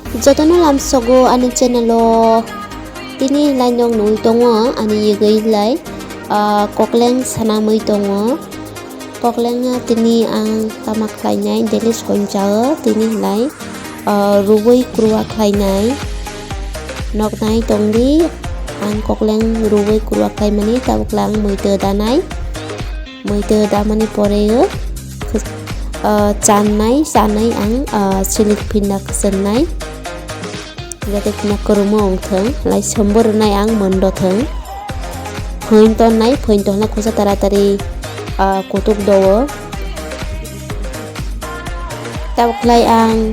Jotono lamsogo ani channelo tini lainong nui tongo ani yegei lai kokleng sanamui tongo. Kokleng tini ang tamak lainai daily sonjao tini lai ruwei krwa khlainai noknai tongdi ang kokleng ruwei krwa khlaimani tabuklang muite danai muite damani poreo chanai chanai ang silik pindak senai jadi pindak kerumo ongtheng lai sombor nai ang mondo theng phointon nai khosa taratari kutuk dowo tabuklai ang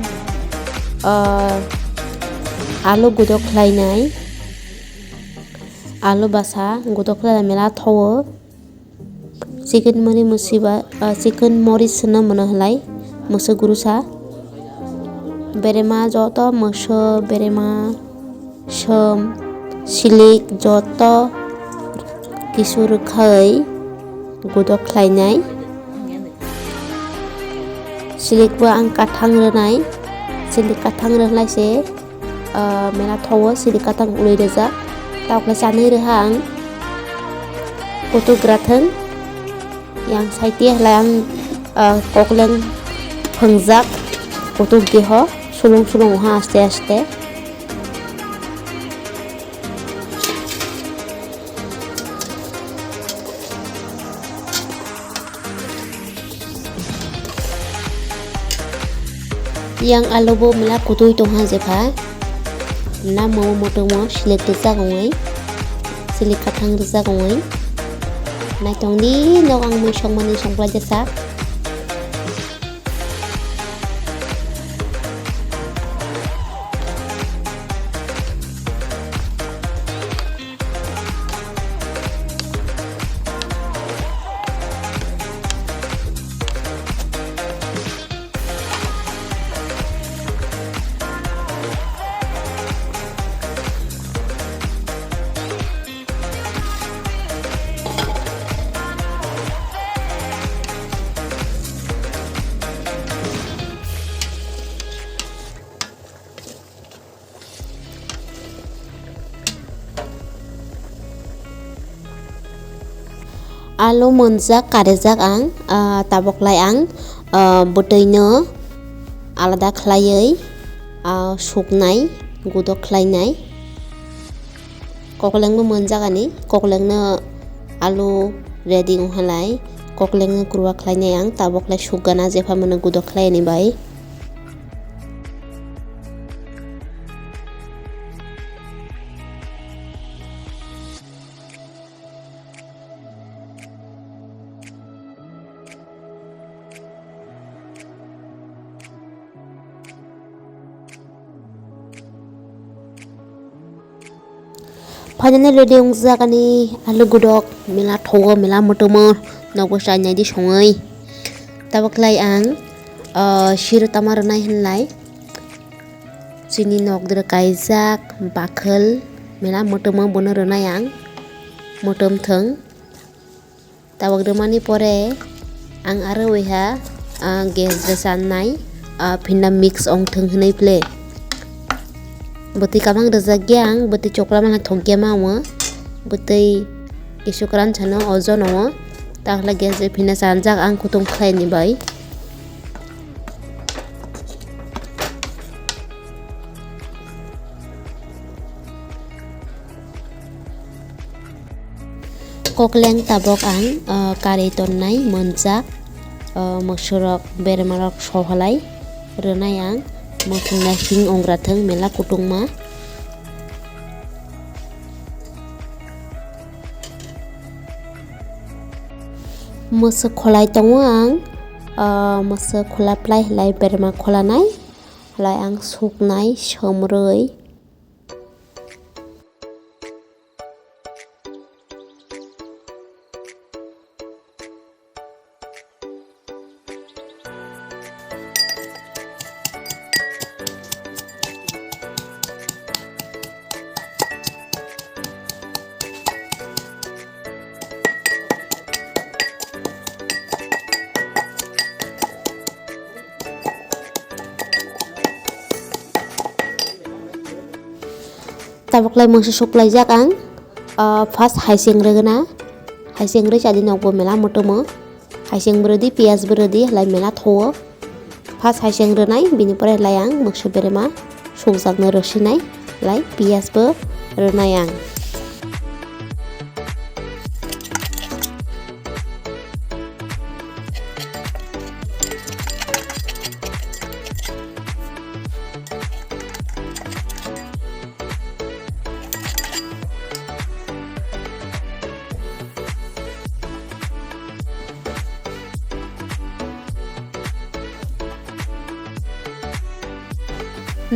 alu godok khlainai alu basa godok khlai mela thowo chicken mari musiba chicken mori sena mona halai moso gurusa berema joto moso berema som silik joto kisur khai godok khlainai silik bo ang kathang renai silik kathang renai se mela thowo silik kathang uloi reja taukla sanai rehang kutuk gratheng yang saiti lang kokleng phengjak kutuk geho sulung ha aste aste yang alobo mela kutui tongha jepa na mo motomo silik rejak ongoi silik kathang rejak ongoi nai tongdi nok ang mui songmani songkla jasa alu monjak karejak ang taboklai ang botoino alada khlaioi suknai godok khlainai kokleng mo monjak ani kokleng no alu ready nghalai kokleng krwa khlainai ang taboklai sukgana jefa mano godok khlaini bai Finally ready ongjak ani alu godok mela thogo mela motomo nokbo sanai di songoi taboklai ang shiro tamar nai hinlai chini nokdra kaijak bakhel mela motomo bono ronai ang motom theng tabokdromani pore ang aro weha gas sanai phinna mix ong theng hnai play beti kamang rejak gyang beti chokla mana thokya mawo beti isukran chano ojon no takla gas je phina sanjak ang kutung khlai ni bai kokleng tabok ang kari tonnai monjak mosorok bermarok sohalai renai ang mosungna hing ongratheng mela kutungma moso kholai tongo ang moso khola plai lai berma kholanai lai ang suknai somroi Tabaklai mangsa suklaijak ang first haiseng regana haiseng re chadi nokbo mela motomo haiseng beredi pias beredi lai mela thowo first haiseng renai binipore lai ang mangsa berema sukjakno rosinai lai pias bo renai ang.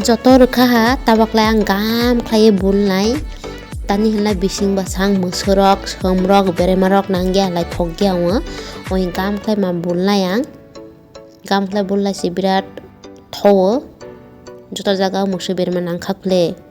Joto rokha tabaklai ang gam khlai bunlai tani hinlai bising basang mangsorok somrok beremarok nangya lai thokya o oi gam khlai ma bunlai ang gam khlai bunlai si birat thowo joto jaga mangso berema nangkha khle.